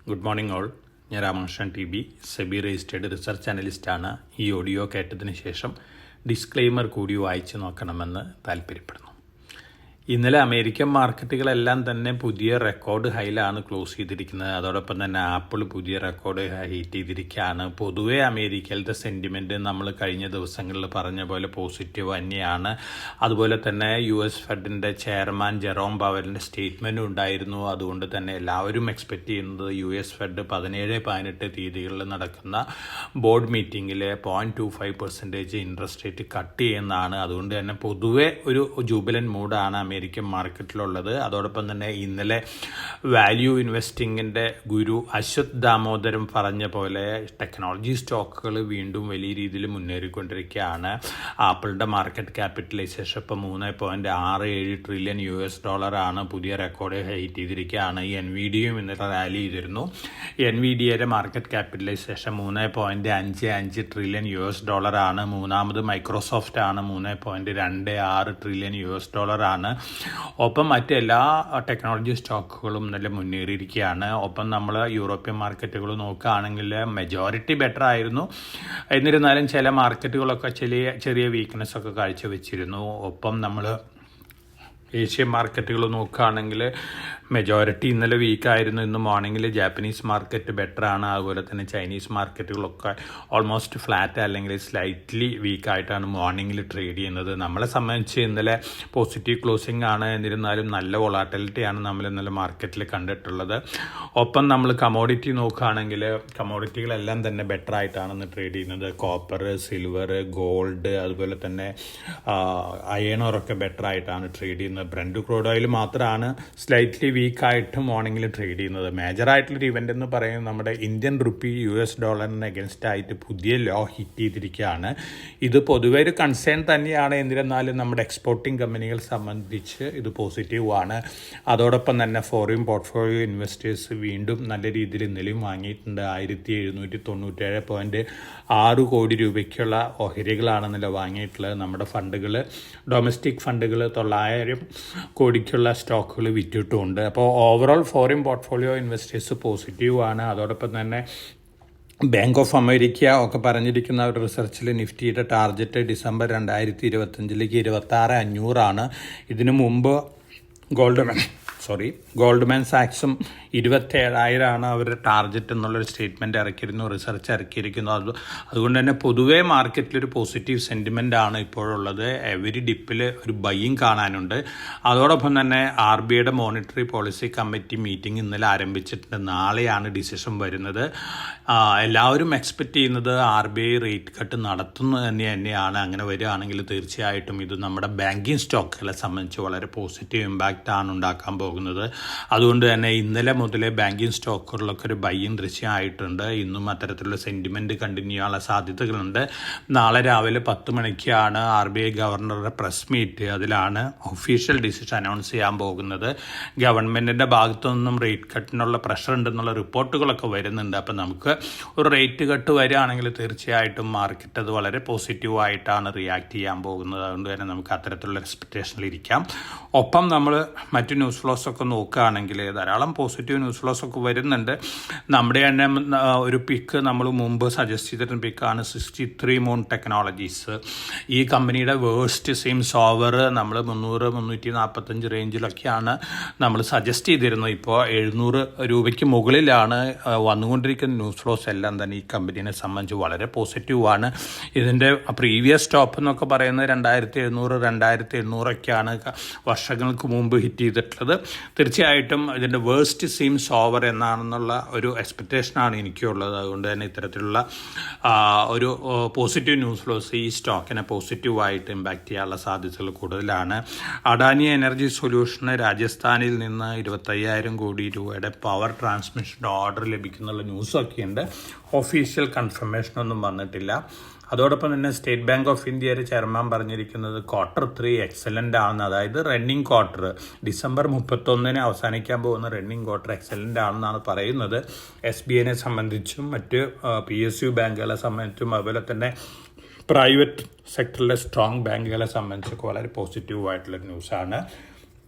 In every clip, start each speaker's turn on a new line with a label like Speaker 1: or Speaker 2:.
Speaker 1: Good morning all. ഞാൻ Ramakrishnan TB, SEBI registered research അനലിസ്റ്റാണ്. ഈ ഓഡിയോ കേട്ടതിന് ശേഷം ഡിസ്ക്ലെയിമർ കൂടി വായിച്ചു നോക്കണമെന്ന് താല്പര്യപ്പെടുന്നു. ഇന്നലെ അമേരിക്കൻ മാർക്കറ്റുകളെല്ലാം തന്നെ പുതിയ റെക്കോർഡ് ഹൈയിലാണ് ക്ലോസ് ചെയ്തിരിക്കുന്നത്. അതോടൊപ്പം തന്നെ ആപ്പിൾ പുതിയ റെക്കോർഡ് ഹൈറ്റ് ചെയ്തിരിക്കുകയാണ്. പൊതുവെ അമേരിക്കയിലത്തെ സെൻറ്റിമെൻറ്റ് നമ്മൾ കഴിഞ്ഞ ദിവസങ്ങളിൽ പറഞ്ഞ പോലെ പോസിറ്റീവ് തന്നെയാണ്. അതുപോലെ തന്നെ US ഫെഡിൻ്റെ ചെയർമാൻ ജെറോം പവലിൻ്റെ സ്റ്റേറ്റ്മെൻറ്റും ഉണ്ടായിരുന്നു. അതുകൊണ്ട് തന്നെ എല്ലാവരും എക്സ്പെക്റ്റ് ചെയ്യുന്നത് US ഫെഡ് 17-18 തീയതികളിൽ നടക്കുന്ന ബോർഡ് മീറ്റിങ്ങിൽ 0.25% ഇൻട്രസ്റ്റ് റേറ്റ് കട്ട് ചെയ്യുന്നതാണ്. അതുകൊണ്ട് തന്നെ പൊതുവെ ഒരു ജൂബിലൻ മൂഡാണ് അമേരിക്കൻ മാർക്കറ്റിലുള്ളത്. അതോടൊപ്പം തന്നെ ഇന്നലെ വാല്യൂ ഇൻവെസ്റ്റിങ്ങിൻ്റെ ഗുരു അശ്വത് ദാമോദരം പറഞ്ഞ പോലെ ടെക്നോളജി സ്റ്റോക്കുകൾ വീണ്ടും വലിയ രീതിയിൽ മുന്നേറിക്കൊണ്ടിരിക്കുകയാണ്. ആപ്പിളിൻ്റെ മാർക്കറ്റ് ക്യാപിറ്റലൈസേഷൻ ഇപ്പോൾ $3.67 ട്രില്യൺ ആണ്. പുതിയ റെക്കോർഡ് ഹൈറ്റ് ചെയ്തിരിക്കുകയാണ്. NVIDIAയും ഇന്നലെ റാലി ചെയ്തിരുന്നു. NVIDIAയുടെ മാർക്കറ്റ് ക്യാപിറ്റലൈസേഷൻ $3.55 ട്രില്യൺ ആണ്. മൂന്നാമത് മൈക്രോസോഫ്റ്റ് ആണ്, $3.26 ട്രില്യൺ ആണ്. ഒപ്പം മറ്റെല്ലാ ടെക്നോളജി സ്റ്റോക്കുകളും നല്ല മുന്നേറിയിരിക്കുകയാണ്. ഒപ്പം നമ്മൾ യൂറോപ്യൻ മാർക്കറ്റുകൾ നോക്കുകയാണെങ്കിൽ മെജോറിറ്റി ബെറ്റർ ആയിരുന്നു. എന്നിരുന്നാലും ചില മാർക്കറ്റുകളൊക്കെ ചെറിയ വീക്ക്നെസ് ഒക്കെ കാഴ്ചവെച്ചിരുന്നു. ഒപ്പം നമ്മൾ ഏഷ്യൻ മാർക്കറ്റുകൾ നോക്കുകയാണെങ്കിൽ മെജോറിറ്റി ഇന്നലെ വീക്കായിരുന്നു. ഇന്ന് മോർണിംഗിൽ ജാപ്പനീസ് മാർക്കറ്റ് ബെറ്ററാണ്. അതുപോലെ തന്നെ ചൈനീസ് മാർക്കറ്റുകളൊക്കെ ഓൾമോസ്റ്റ് ഫ്ലാറ്റ് അല്ലെങ്കിൽ സ്ലൈറ്റ്ലി വീക്കായിട്ടാണ് മോർണിംഗിൽ ട്രേഡ് ചെയ്യുന്നത്. നമ്മളെ സംബന്ധിച്ച് ഇന്നലെ പോസിറ്റീവ് ക്ലോസിംഗ് ആണ്. എന്നിരുന്നാലും നല്ല വോളാറ്റിലിറ്റിയാണ് നമ്മൾ ഇന്നലെ മാർക്കറ്റിൽ കണ്ടിട്ടുള്ളത്. ഒപ്പം നമ്മൾ കമോഡിറ്റി നോക്കുകയാണെങ്കിൽ കമോഡിറ്റികളെല്ലാം തന്നെ ബെറ്റർ ആയിട്ടാണ് ഇന്ന് ട്രേഡ് ചെയ്യുന്നത്. കോപ്പർ, സിൽവർ, ഗോൾഡ്, അതുപോലെ തന്നെ അയണോറൊക്കെ ബെറ്റർ ആയിട്ടാണ് ട്രേഡ് ചെയ്യുന്നത്. ബ്രന്റ് ക്രൂഡ് ഓയിൽ മാത്രമാണ് സ്ലൈറ്റ്ലി വീക്കായിട്ട് മോർണിംഗിൽ ട്രേഡ് ചെയ്യുന്നത്. മേജറായിട്ടുള്ളൊരു ഇവൻ്റ് എന്ന് പറയുന്നത് നമ്മുടെ ഇന്ത്യൻ റുപ്പി US ഡോളറിന് അഗൻസ്റ്റ് ആയിട്ട് പുതിയ ലോ ഹിറ്റ് ചെയ്തിരിക്കുകയാണ്. ഇത് പൊതുവെ ഒരു കൺസേൺ തന്നെയാണ്. എന്നിരുന്നാലും നമ്മുടെ എക്സ്പോർട്ടിംഗ് കമ്പനികൾ സംബന്ധിച്ച് ഇത് പോസിറ്റീവാണ്. അതോടൊപ്പം തന്നെ ഫോറിൻ പോർട്ട്ഫോളിയോ ഇൻവെസ്റ്റേഴ്സ് വീണ്ടും നല്ല രീതിയിൽ ഇന്നലെയും വാങ്ങിയിട്ടുണ്ട്. 1797.6 കോടി രൂപയ്ക്കുള്ള ഓഹരികളാണ് ഇന്നലെ വാങ്ങിയിട്ടുള്ളത്. നമ്മുടെ ഫണ്ടുകൾ, ഡൊമസ്റ്റിക് ഫണ്ടുകൾ 900 കോടിക്കുള്ള സ്റ്റോക്കുകൾ വിറ്റിട്ടുമുണ്ട്. അപ്പോൾ ഓവറോൾ ഫോറിൻ പോർട്ട്ഫോളിയോ ഇൻവെസ്റ്റേഴ്സ് പോസിറ്റീവാണ്. അതോടൊപ്പം തന്നെ ബാങ്ക് ഓഫ് അമേരിക്ക ഒക്കെ പറഞ്ഞിരിക്കുന്ന ഒരു റിസർച്ചിൽ നിഫ്റ്റിയുടെ ടാർഗറ്റ് ഡിസംബർ 2025 26,500 ഇതിനു മുമ്പ് ഗോൾഡ്മാൻ സാക്സും 27,000 അവരുടെ ടാർഗറ്റ് എന്നുള്ളൊരു സ്റ്റേറ്റ്മെൻറ്റ് ഇറക്കിയിരുന്നു, റിസർച്ച് ഇറക്കിയിരിക്കുന്നു. അതുകൊണ്ട് തന്നെ പൊതുവേ മാർക്കറ്റിലൊരു പോസിറ്റീവ് സെൻറ്റിമെൻ്റ് ആണ് ഇപ്പോഴുള്ളത്. എവരി ഡിപ്പിൽ ഒരു ബൈയിങ് കാണാനുണ്ട്. അതോടൊപ്പം തന്നെ RBIയുടെ മോണിറ്ററി പോളിസി കമ്മിറ്റി മീറ്റിംഗ് ഇന്നലെ ആരംഭിച്ചിട്ടുണ്ട്. നാളെയാണ് ഡിസിഷൻ വരുന്നത്. എല്ലാവരും എക്സ്പെക്റ്റ് ചെയ്യുന്നത് RBI റേറ്റ് കട്ട് നടത്തുന്നത് തന്നെയാണ്. അങ്ങനെ വരികയാണെങ്കിൽ തീർച്ചയായിട്ടും ഇത് നമ്മുടെ ബാങ്കിങ് സ്റ്റോക്കുകളെ സംബന്ധിച്ച് വളരെ പോസിറ്റീവ് ഇമ്പാക്റ്റ് ആണ് ഉണ്ടാക്കാൻ പോകുന്നത്. അതുകൊണ്ട് തന്നെ ഇന്നലെ മുതലേ ബാങ്കിങ് സ്റ്റോക്കുകളിലൊക്കെ ഒരു ബൈയിങ് ദൃശ്യമായിട്ടുണ്ട്. ഇന്നും അത്തരത്തിലുള്ള സെൻറ്റിമെൻറ്റ് കണ്ടിന്യൂ ചെയ്യാനുള്ള സാധ്യതകളുണ്ട്. നാളെ രാവിലെ 10 മണിക്കാണ് RBI ഗവർണറുടെ പ്രസ് മീറ്റ്. അതിലാണ് ഒഫീഷ്യൽ ഡിസിഷൻ അനൗൺസ് ചെയ്യാൻ പോകുന്നത്. ഗവൺമെൻറ്റിൻ്റെ ഭാഗത്തു നിന്നും റേറ്റ് കട്ടിനുള്ള പ്രഷർ ഉണ്ടെന്നുള്ള റിപ്പോർട്ടുകളൊക്കെ വരുന്നുണ്ട്. അപ്പം നമുക്ക് ഒരു റേറ്റ് കട്ട് വരികയാണെങ്കിൽ തീർച്ചയായിട്ടും മാർക്കറ്റ് അത് വളരെ പോസിറ്റീവായിട്ടാണ് റിയാക്ട് ചെയ്യാൻ പോകുന്നത്. അതുകൊണ്ട് തന്നെ നമുക്ക് അത്തരത്തിലുള്ള എക്സ്പെക്റ്റേഷനിലിരിക്കാം. ഒപ്പം നമ്മൾ മറ്റു ന്യൂസ് ഫ്ലോസ് ഒക്കെ നോക്കുകയാണെങ്കിൽ ധാരാളം പോസിറ്റീവ് ന്യൂസ് ഫ്ലോസ് ഒക്കെ വരുന്നുണ്ട്. നമ്മുടെ തന്നെ ഒരു പിക്ക് നമ്മൾ മുമ്പ് സജസ്റ്റ് ചെയ്തിരുന്ന പിക്കാണ് 63 മൂൺ ടെക്നോളജീസ്. ഈ കമ്പനിയുടെ വേഴ്സ്റ്റ് സീംസ് ഓവർ നമ്മൾ 300-345 റേഞ്ചിലൊക്കെയാണ് നമ്മൾ സജസ്റ്റ് ചെയ്തിരുന്നത്. ഇപ്പോൾ 700 രൂപയ്ക്ക് മുകളിലാണ് വന്നുകൊണ്ടിരിക്കുന്ന ന്യൂസ് ഫ്ലോസ് എല്ലാം തന്നെ ഈ കമ്പനീനെ സംബന്ധിച്ച് വളരെ പോസിറ്റീവാണ്. ഇതിൻ്റെ പ്രീവിയസ് സ്റ്റോപ്പ് എന്നൊക്കെ പറയുന്നത് 2700-2800 വർഷങ്ങൾക്ക് മുമ്പ് ഹിറ്റ് ചെയ്തിട്ടുള്ളത്. തീർച്ചയായിട്ടും ഇതിൻ്റെ വേഴ്സ്റ്റ് സീംസ് ഓവർ എന്നാണെന്നുള്ള ഒരു എക്സ്പെക്റ്റേഷനാണ് എനിക്കുള്ളത്. അതുകൊണ്ട് തന്നെ ഇത്തരത്തിലുള്ള ഒരു പോസിറ്റീവ് ന്യൂസ് ഫ്ലോസ് ഈ സ്റ്റോക്കിനെ പോസിറ്റീവായിട്ട് ഇമ്പാക്റ്റ് ചെയ്യാനുള്ള സാധ്യതകൾ കൂടുതലാണ്. അഡാനി എനർജി സൊല്യൂഷന് രാജസ്ഥാനിൽ നിന്ന് 25,000 കോടി രൂപയുടെ പവർ ട്രാൻസ്മിഷൻ ഓർഡർ ലഭിക്കുന്നുള്ള ന്യൂസൊക്കെ ഉണ്ട്. ഒഫീഷ്യൽ കൺഫർമേഷനൊന്നും വന്നിട്ടില്ല. അതോടൊപ്പം തന്നെ സ്റ്റേറ്റ് ബാങ്ക് ഓഫ് ഇന്ത്യയുടെ ചെയർമാൻ പറഞ്ഞിരിക്കുന്നത് Q3 എക്സലൻ്റ് ആണെന്ന്. അതായത് റണ്ണിങ് ക്വാർട്ടർ ഡിസംബർ 31 അവസാനിക്കാൻ പോകുന്ന റണ്ണിങ് ക്വാർട്ടർ എക്സലൻ്റ് ആണെന്നാണ് പറയുന്നത്. SBIനെ സംബന്ധിച്ചും മറ്റ് PSU ബാങ്കുകളെ സംബന്ധിച്ചും അതുപോലെ തന്നെ പ്രൈവറ്റ് സെക്ടറിലെ സ്ട്രോങ് ബാങ്കുകളെ സംബന്ധിച്ചൊക്കെ വളരെ പോസിറ്റീവായിട്ടുള്ള ന്യൂസാണ്.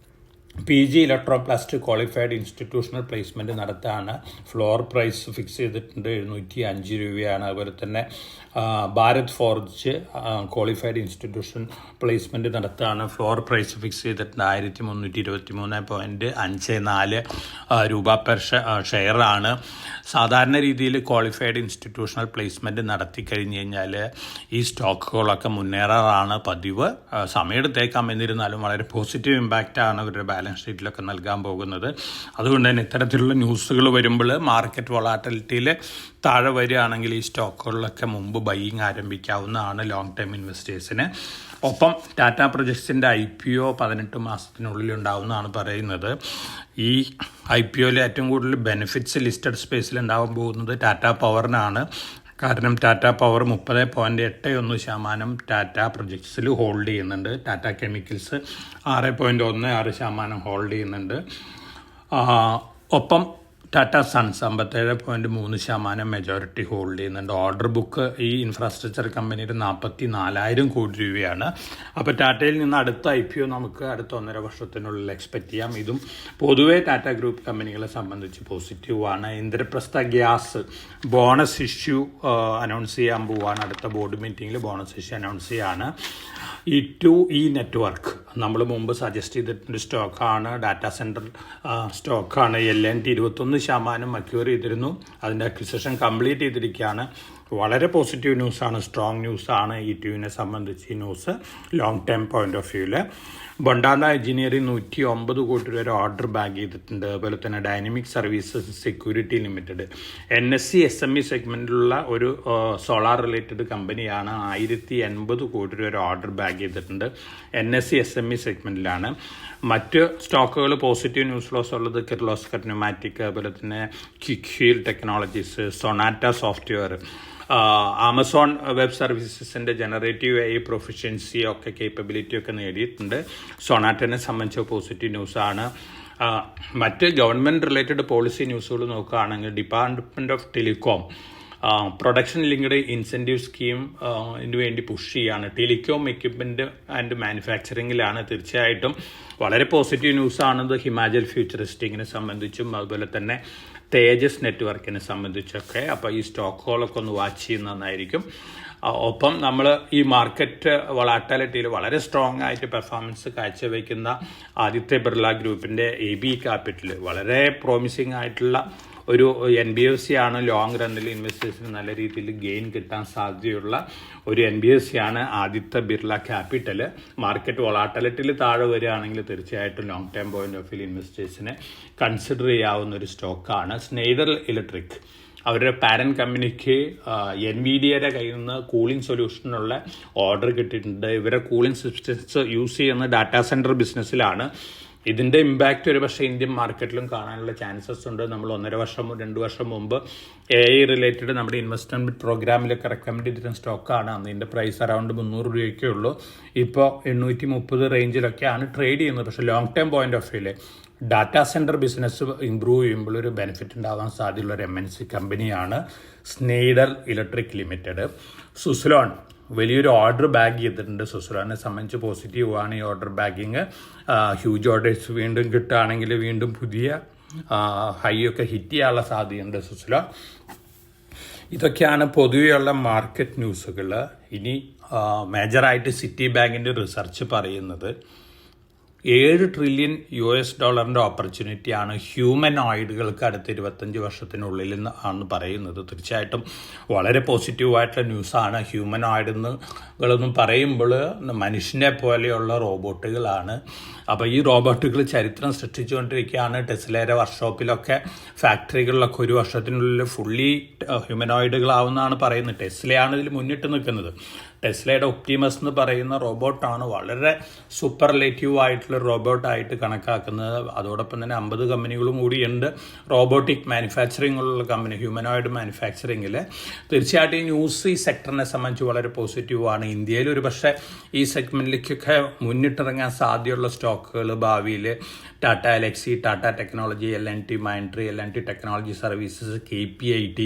Speaker 1: PG Electroplast qualified institutional placement നടത്താണ്. ഫ്ലോർ പ്രൈസ് ഫിക്സ് ചെയ്തിട്ടുണ്ട് 705 രൂപയാണ്. അതുപോലെ തന്നെ Bharat Forge qualified institution placement നടത്താണ്. ഫ്ലോർ പ്രൈസ് ഫിക്സ് ചെയ്തിട്ടുണ്ട് 1323.54 രൂപ പെർ ഷെയറാണ്. സാധാരണ രീതിയിൽ ക്വാളിഫൈഡ് ഇൻസ്റ്റിറ്റ്യൂഷണൽ പ്ലേസ്മെൻറ്റ് നടത്തി കഴിഞ്ഞ് കഴിഞ്ഞാൽ ഈ സ്റ്റോക്കുകളൊക്കെ മുന്നേറാറാണ് പതിവ്. സമയമെടുത്തേക്കാം, എന്നിരുന്നാലും വളരെ പോസിറ്റീവ് ഇമ്പാക്റ്റാണ് അവരുടെ ബാലൻസ് ഷീറ്റിലൊക്കെ നൽകാൻ പോകുന്നത്. അതുകൊണ്ട് തന്നെ ഇത്തരത്തിലുള്ള ന്യൂസുകൾ വരുമ്പോൾ മാർക്കറ്റ് വൊളാറ്റിലിറ്റിയിൽ താഴെ വരികയാണെങ്കിൽ ഈ സ്റ്റോക്കുകളിലൊക്കെ മുമ്പ് ബൈയിങ് ആരംഭിക്കാവുന്നതാണ് ലോങ് ടൈം ഇൻവെസ്റ്റേഴ്സിന്. ഒപ്പം ടാറ്റ പ്രൊജക്ട്സിൻ്റെ IPO 18 മാസത്തിനുള്ളിൽ ഉണ്ടാവുമെന്നാണ് പറയുന്നത്. ഈ IPOയിൽ ഏറ്റവും കൂടുതൽ ബെനിഫിറ്റ്സ് ലിസ്റ്റഡ് സ്പേസിൽ ഉണ്ടാവാൻ പോകുന്നത് ടാറ്റ പവറിനാണ്. കാരണം ടാറ്റ പവർ 30.81% ടാറ്റ പ്രൊജക്ട്സിൽ ഹോൾഡ് ചെയ്യുന്നുണ്ട്. ടാറ്റ കെമിക്കൽസ് 6.16% ഹോൾഡ് ചെയ്യുന്നുണ്ട്. ഒപ്പം ടാറ്റ സൺസ് 57.3% മെജോറിറ്റി ഹോൾഡ് ചെയ്യുന്നുണ്ട്. ഓർഡർ ബുക്ക് ഈ ഇൻഫ്രാസ്ട്രക്ചർ കമ്പനിയുടെ 44,000 കോടി രൂപയാണ്. അപ്പോൾ ടാറ്റയിൽ നിന്ന് അടുത്ത IPO നമുക്ക് അടുത്ത 1.5 വർഷത്തിനുള്ളിൽ എക്സ്പെക്റ്റ് ചെയ്യാം. ഇതും പൊതുവേ ടാറ്റ ഗ്രൂപ്പ് കമ്പനികളെ സംബന്ധിച്ച് പോസിറ്റീവാണ്. Indraprastha gas bonus issue announce ചെയ്യാൻ പോവുകയാണ്. അടുത്ത ബോർഡ് മീറ്റിങ്ങിൽ ബോണസ് ഇഷ്യൂ അനൗൺസ് ചെയ്യാണ്. E2E നെറ്റ്വർക്ക് നമ്മൾ മുമ്പ് സജസ്റ്റ് ചെയ്തിട്ടുണ്ട് സ്റ്റോക്കാണ്. ഡാറ്റാ സെൻറ്റർ സ്റ്റോക്കാണ്. LNT 21% മക്യൂർ ചെയ്തിരുന്നു. അതിൻ്റെ അക്വിസിഷൻ കംപ്ലീറ്റ് ചെയ്തിരിക്കുകയാണ്. വളരെ പോസിറ്റീവ് ന്യൂസാണ്, സ്ട്രോങ് ന്യൂസാണ് E2നെ സംബന്ധിച്ച് ഈ news long time point of വ്യൂവിൽ. ബൊണ്ടാന എഞ്ചിനീയറിംഗ് 109 കോടി രൂപ ഓർഡർ ബാഗ് ചെയ്തിട്ടുണ്ട്. അതുപോലെ തന്നെ dynamic services security limited NSE SME സെഗ്മെൻറ്റിലുള്ള ഒരു സോളാർ റിലേറ്റഡ് കമ്പനിയാണ്. 1080 കോടി രൂപ ഓർഡർ ബാഗ് ചെയ്തിട്ടുണ്ട്. NSE SME സെഗ്മെൻറ്റിലാണ്. മറ്റ് സ്റ്റോക്കുകൾ പോസിറ്റീവ് ന്യൂസ് ലോസ് ഉള്ളത് കിർലോസ്കർ ന്യൂമാറ്റിക്, അതുപോലെ തന്നെ quick heal technologies, sonata software, Amazon web സർവീസസിൻ്റെ ജനറേറ്റീവ് AI പ്രൊഫിഷ്യൻസി ഒക്കെ കേപ്പബിലിറ്റി ഒക്കെ നേടിയിട്ടുണ്ട്. സൊനാറ്റനെ സംബന്ധിച്ച പോസിറ്റീവ് ന്യൂസാണ്. മറ്റ് ഗവൺമെൻറ് റിലേറ്റഡ് പോളിസി ന്യൂസുകൾ നോക്കുകയാണെങ്കിൽ department of telecom production linked incentive scheme ഇതിനു വേണ്ടി പുഷ് ചെയ്യാണ്. ടെലികോം എക്യുപ്മെൻറ്റ് ആൻഡ് മാനുഫാക്ചറിങ്ങിലാണ്. തീർച്ചയായിട്ടും വളരെ പോസിറ്റീവ് ന്യൂസാണിത് ഹിമാചൽ ഫ്യൂച്ചറിസ്റ്റിങ്ങിനെ സംബന്ധിച്ചും അതുപോലെ തന്നെ തേജസ് നെറ്റ്വർക്കിനെ സംബന്ധിച്ചൊക്കെ. അപ്പോൾ ഈ സ്റ്റോക്കുകളൊക്കെ ഒന്ന് വാച്ച് ചെയ്യുന്നതായിരിക്കും. ഒപ്പം നമ്മൾ ഈ മാർക്കറ്റ് വളാറ്റിലിറ്റിയിൽ വളരെ സ്ട്രോങ് ആയിട്ട് പെർഫോമൻസ് കാഴ്ചവെക്കുന്ന ആദിത്യ ബിർള ഗ്രൂപ്പിൻ്റെ AB ക്യാപിറ്റൽ വളരെ പ്രോമിസിംഗ് ആയിട്ടുള്ള ഒരു NBFC ആണ്. ലോങ് റണ്ണിൽ ഇൻവെസ്റ്റേഴ്സിന് നല്ല രീതിയിൽ ഗെയിൻ കിട്ടാൻ സാധ്യതയുള്ള ഒരു NBFC ആണ് ആദിത്യ ബിർള ക്യാപിറ്റൽ. മാർക്കറ്റ് വൊളാറ്റിലിറ്റിയിൽ താഴെ വരികയാണെങ്കിൽ തീർച്ചയായിട്ടും long time point of view ഇൻവെസ്റ്റേഴ്സിനെ കൺസിഡർ ചെയ്യാവുന്ന ഒരു സ്റ്റോക്കാണ്. സ്നൈഡർ ഇലക്ട്രിക് അവരുടെ പാരന്റ് കമ്പനിക്ക് NVIDIAയുടെ കയ്യിൽ നിന്ന് കൂളിംഗ് സൊല്യൂഷനുള്ള ഓർഡർ കിട്ടിയിട്ടുണ്ട്. ഇവരെ കൂളിംഗ് സിസ്റ്റംസ് യൂസ് ചെയ്യുന്ന ഡാറ്റാ സെൻറ്റർ ബിസിനസ്സിലാണ്. ഇതിൻ്റെ ഇമ്പാക്റ്റ് ഒരു പക്ഷേ ഇന്ത്യൻ മാർക്കറ്റിലും കാണാനുള്ള ചാൻസസ് ഉണ്ട്. നമ്മൾ 2 വർഷം മുമ്പ് AI റിലേറ്റഡ് നമ്മുടെ ഇൻവെസ്റ്റ്മെൻറ്റ് പ്രോഗ്രാമിലൊക്കെ റെക്കമെൻഡ് ചെയ്തിരുന്ന സ്റ്റോക്കാണ്. അന്ന് ഇതിൻ്റെ പ്രൈസ് അറൗണ്ട് 300 രൂപയൊക്കെ ഉള്ളൂ. ഇപ്പോൾ 830 റേഞ്ചിലൊക്കെയാണ് ട്രേഡ് ചെയ്യുന്നത്. പക്ഷേ ലോങ് ടൈം പോയിന്റ് ഓഫ് വ്യൂവിൽ ഡാറ്റാ സെൻറ്റർ ബിസിനസ് ഇമ്പ്രൂവ് ചെയ്യുമ്പോൾ ഒരു ബെനിഫിറ്റ് ഉണ്ടാകാൻ സാധ്യതയുള്ള ഒരു MNC കമ്പനിയാണ് സ്നൈഡർ ഇലക്ട്രിക് ലിമിറ്റഡ്. സുസ്ലോൺ വലിയൊരു ഓർഡർ ബാഗ് ചെയ്തിട്ടുണ്ട്. സുസ്ലോനെ സംബന്ധിച്ച് പോസിറ്റീവാണ് ഈ ഓർഡർ ബാഗിങ്. ഹ്യൂജ് ഓർഡേഴ്സ് വീണ്ടും കിട്ടുകയാണെങ്കിൽ വീണ്ടും പുതിയ ഹൈ ഒക്കെ ഹിറ്റ് ചെയ്യാനുള്ള സാധ്യതയുണ്ട് സുസ്ലോൺ. ഇതൊക്കെയാണ് പൊതുവെയുള്ള മാർക്കറ്റ് ന്യൂസുകൾ. ഇനി മേജറായിട്ട് സിറ്റി ബാങ്കിൻ്റെ റിസർച്ച് പറയുന്നത് $7 ട്രില്യൺ ഓപ്പർച്യൂണിറ്റിയാണ് ഹ്യൂമനോയിഡുകൾക്ക് അടുത്ത 25 വർഷത്തിനുള്ളിൽ ആണ് പറയുന്നത്. തീർച്ചയായിട്ടും വളരെ പോസിറ്റീവായിട്ടുള്ള ന്യൂസാണ്. ഹ്യൂമനോയിഡുകളെന്നും പറയുമ്പോൾ മനുഷ്യനെ പോലെയുള്ള റോബോട്ടുകളാണ്. അപ്പോൾ ഈ റോബോട്ടുകൾ ചരിത്രം സൃഷ്ടിച്ചുകൊണ്ടിരിക്കുകയാണ്. ടെസ്ലയുടെ വർക്ക്ഷോപ്പിലൊക്കെ ഫാക്ടറികളിലൊക്കെ 1 വർഷത്തിനുള്ളിൽ ഫുള്ളി ഹ്യൂമനോയിഡുകളാവുന്നതാണ് പറയുന്നത്. ടെസ്ലയാണ് ഇതിൽ മുന്നിട്ട് നിൽക്കുന്നത്. ടെസ്ലയുടെ ഒപ്റ്റിമസ് എന്ന് പറയുന്ന റോബോട്ടാണ് വളരെ സൂപ്പർലേറ്റീവ് ആയിട്ടുള്ള റോബോട്ടായിട്ട് കണക്കാക്കുന്നത്. അതോടൊപ്പം തന്നെ 50 കമ്പനികളും കൂടിയുണ്ട് റോബോട്ടിക് മാനുഫാക്ചറിങ്ങുള്ള കമ്പനി, ഹ്യൂമനോയിഡ് മാനുഫാക്ചറിങ്ങിൽ. തീർച്ചയായിട്ടും ഈ ന്യൂസ് ഈ സെക്ടറിനെ സംബന്ധിച്ച് വളരെ പോസിറ്റീവാണ്. ഇന്ത്യയിൽ ഒരു പക്ഷേ ഈ സെഗ്മെൻറ്റിലേക്കൊക്കെ മുന്നിട്ടിറങ്ങാൻ സാധ്യതയുള്ള സ്റ്റോക്ക് സ്റ്റോക്കുകൾ ഭാവിയിൽ Tata Elxsi, Tata technology, LNT മൈൻട്രി, LNT technology services, KPIT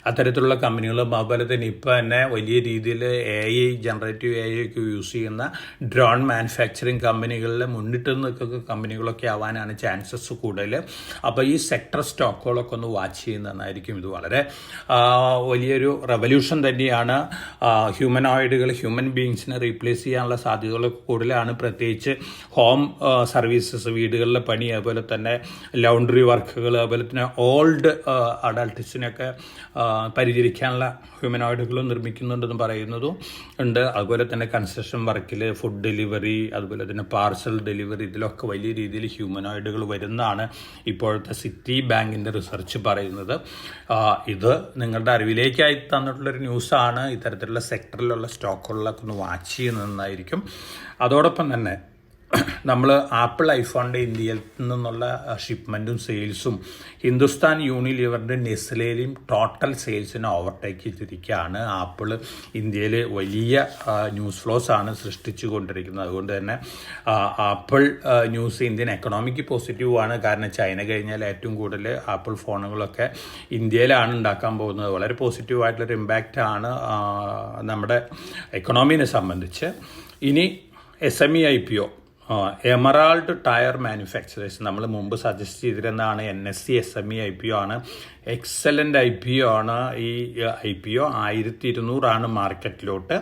Speaker 1: അത്തരത്തിലുള്ള കമ്പനികളും അതുപോലെ തന്നെ ഇപ്പോൾ തന്നെ വലിയ രീതിയിൽ AI, ജനറേറ്റീവ് AI ഒക്കെ യൂസ് ചെയ്യുന്ന ഡ്രോൺ മാനുഫാക്ചറിങ് കമ്പനികളിൽ മുന്നിട്ട് നിൽക്കുന്ന കമ്പനികളൊക്കെ ആവാനാണ് ചാൻസസ് കൂടുതൽ. അപ്പോൾ ഈ സെക്ടർ സ്റ്റോക്കുകളൊക്കെ ഒന്ന് വാച്ച് ചെയ്യുന്നതായിരിക്കും. ഇത് വളരെ വലിയൊരു റെവല്യൂഷൻ തന്നെയാണ്. ഹ്യൂമനോയിഡുകൾ ഹ്യൂമൻ ബീങ്സിനെ റീപ്ലേസ് ചെയ്യാനുള്ള സാധ്യതകളൊക്കെ കൂടുതലാണ്. പ്രത്യേകിച്ച് ഹോം സർവീസസ്, വീടുകളിലെ പണി, അതുപോലെ തന്നെ ലൗണ്ടറി വർക്കുകൾ, അതുപോലെ തന്നെ ഓൾഡ് അഡൾട്ട്സിനൊക്കെ പരിചരിക്കാനുള്ള ഹ്യൂമനോയിഡുകൾ നിർമ്മിക്കുന്നുണ്ടെന്ന് പറയുന്നതും ഉണ്ട്. അതുപോലെ തന്നെ കൺസ്ട്രക്ഷൻ വർക്കിൽ, ഫുഡ് ഡെലിവറി, അതുപോലെ തന്നെ പാർസൽ ഡെലിവറി, ഇതിലൊക്കെ വലിയ രീതിയിൽ ഹ്യൂമനോയിഡുകൾ വരുന്നതാണ് ഇപ്പോഴത്തെ സിറ്റി ബാങ്കിൻ്റെ റിസർച്ച് പറയുന്നത്. ഇത് നിങ്ങളുടെ അറിവിലേക്കായി തന്നിട്ടുള്ളൊരു ന്യൂസാണ്. ഇത്തരത്തിലുള്ള സെക്ടറിലുള്ള സ്റ്റോക്കുകളിലൊക്കെ ഒന്ന് വാച്ച് ചെയ്യുന്നതായിരിക്കും. അതോടൊപ്പം തന്നെ നമ്മൾ ആപ്പിൾ ഐഫോണിൻ്റെ ഇന്ത്യയിൽ നിന്നുള്ള ഷിപ്മെൻറ്റും സെയിൽസും ഹിന്ദുസ്ഥാൻ യൂണിലിവറിൻ്റെ നെസ്ലയിലും ടോട്ടൽ സെയിൽസിനെ ഓവർടേക്ക് ചെയ്തിരിക്കുകയാണ്. ആപ്പിൾ ഇന്ത്യയിൽ വലിയ ന്യൂസ് ഫ്ലോസ് ആണ് സൃഷ്ടിച്ചു കൊണ്ടിരിക്കുന്നത്. അതുകൊണ്ട് തന്നെ ആപ്പിൾ ന്യൂസ് ഇന്ത്യൻ എക്കണോമിക്ക് പോസിറ്റീവാണ്. കാരണം ചൈന കഴിഞ്ഞാൽ ഏറ്റവും കൂടുതൽ ആപ്പിൾ ഫോണുകളൊക്കെ ഇന്ത്യയിലാണ് ഉണ്ടാക്കാൻ പോകുന്നത്. വളരെ പോസിറ്റീവായിട്ടുള്ളൊരു ഇമ്പാക്റ്റ് ആണ് നമ്മുടെ എക്കണോമിനെ സംബന്ധിച്ച്. ഇനി SME IPO emerald tyre manufacturers നമ്മൾ മുമ്പ് സജസ്റ്റ് ചെയ്തിരുന്നതാണ്. NSE SME IPO ആണ്. എക്സലൻ്റ് IPO ആണ്. ഈ IPO 1200 മാർക്കറ്റിലോട്ട്.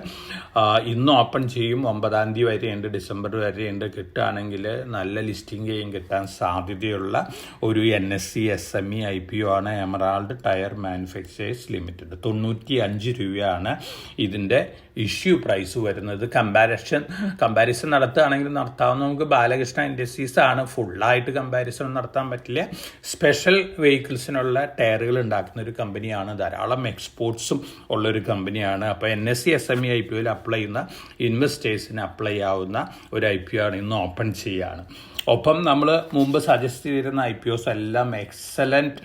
Speaker 1: ഇന്ന് ഓപ്പൺ ചെയ്യും. 9 തീയതി വരെയുണ്ട്, ഡിസംബർ വരെയുണ്ട്. കിട്ടുകയാണെങ്കിൽ നല്ല ലിസ്റ്റിംഗ് കിട്ടാൻ സാധ്യതയുള്ള ഒരു NSE SME IPO ആണ് എമറാൾഡ് ടയർ മാനുഫാക്ചറേഴ്സ് ലിമിറ്റഡ്. 95 രൂപയാണ് ഇതിൻ്റെ ഇഷ്യൂ പ്രൈസ് വരുന്നത്. കമ്പാരിസൺ നടത്തുകയാണെങ്കിൽ നടത്താവുന്ന നമുക്ക് ബാലകൃഷ്ണ ഇൻഡസ്ട്രീസ് ആണ്. ഫുള്ളായിട്ട് കമ്പാരിസൺ നടത്താൻ പറ്റില്ല. സ്പെഷ്യൽ വെഹിക്കിൾസിനുള്ള ടയറുകൾ ഉണ്ടാക്കുന്ന ഒരു കമ്പനിയാണ്. ധാരാളം എക്സ്പോർട്സും ഉള്ളൊരു കമ്പനിയാണ്. അപ്പോൾ NSE SME IPOയിൽ അപ്ലൈ ചെയ്യുന്ന ഇൻവെസ്റ്റേഴ്സിന് അപ്ലൈ ആവുന്ന ഒരു IPO ആണ്. ഇന്ന് ഓപ്പൺ ചെയ്യുകയാണ്. ഒപ്പം നമ്മൾ മുമ്പ് സജസ്റ്റ് ചെയ്തിരുന്ന IPOs എല്ലാം എക്സലൻറ്റ്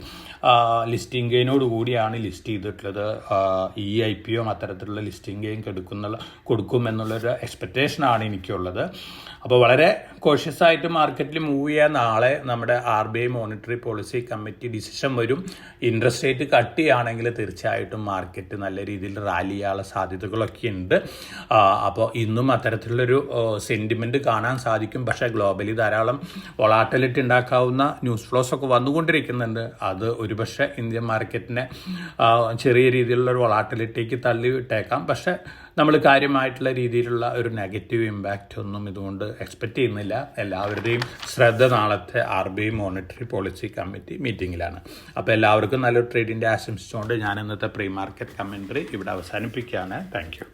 Speaker 1: ലിസ്റ്റിംഗ് ഗെയിനോട് കൂടിയാണ് ലിസ്റ്റ് ചെയ്തിട്ടുള്ളത്. ഈ IPO അത്തരത്തിലുള്ള ലിസ്റ്റിംഗ് ഗെയിൻ കൊടുക്കുമെന്നുള്ളൊരു എക്സ്പെക്റ്റേഷനാണ് എനിക്കുള്ളത്. അപ്പോൾ വളരെ കോഷ്യസ് ആയിട്ട് മാർക്കറ്റിൽ മൂവ് ചെയ്യാൻ നാളെ നമ്മുടെ RBI monetary policy committee decision വരും. ഇൻട്രസ്റ്റ് റേറ്റ് കട്ട് ചെയ്യുകയാണെങ്കിൽ തീർച്ചയായിട്ടും മാർക്കറ്റ് നല്ല രീതിയിൽ റാലി ചെയ്യാനുള്ള സാധ്യതകളൊക്കെ ഉണ്ട്. അപ്പോൾ ഇന്നും അത്തരത്തിലുള്ളൊരു സെൻറ്റിമെൻറ്റ് കാണാൻ സാധിക്കും. പക്ഷേ ഗ്ലോബലി ധാരാളം വൊളാറ്റിലിറ്റി ഉണ്ടാക്കാവുന്ന ന്യൂസ് ഫ്ലോസ് ഒക്കെ വന്നുകൊണ്ടിരിക്കുന്നുണ്ട്. അത് ഒരുപക്ഷെ ഇന്ത്യൻ മാർക്കറ്റിനെ ചെറിയ രീതിയിലുള്ള ഒരു വൊളാറ്റിലിറ്റിക്ക് തള്ളിവിട്ടേക്കാം. പക്ഷേ നമ്മൾ കാര്യമായിട്ടുള്ള രീതിയിലുള്ള ഒരു നെഗറ്റീവ് ഇമ്പാക്റ്റ് ഒന്നും ഇതുകൊണ്ട് എക്സ്പെക്റ്റ് ചെയ്യുന്നില്ല. എല്ലാവരുടെയും ശ്രദ്ധ നാളത്തെ RBI മോണിറ്ററി പോളിസി കമ്മിറ്റി മീറ്റിങ്ങിലാണ്. അപ്പോൾ എല്ലാവർക്കും നല്ലൊരു ട്രേഡിൻ്റെ ആശംസിച്ചുകൊണ്ട് ഞാൻ ഇന്നത്തെ പ്രീ മാർക്കറ്റ് കമൻട്രി ഇവിടെ അവസാനിപ്പിക്കുകയാണ്. Thank you.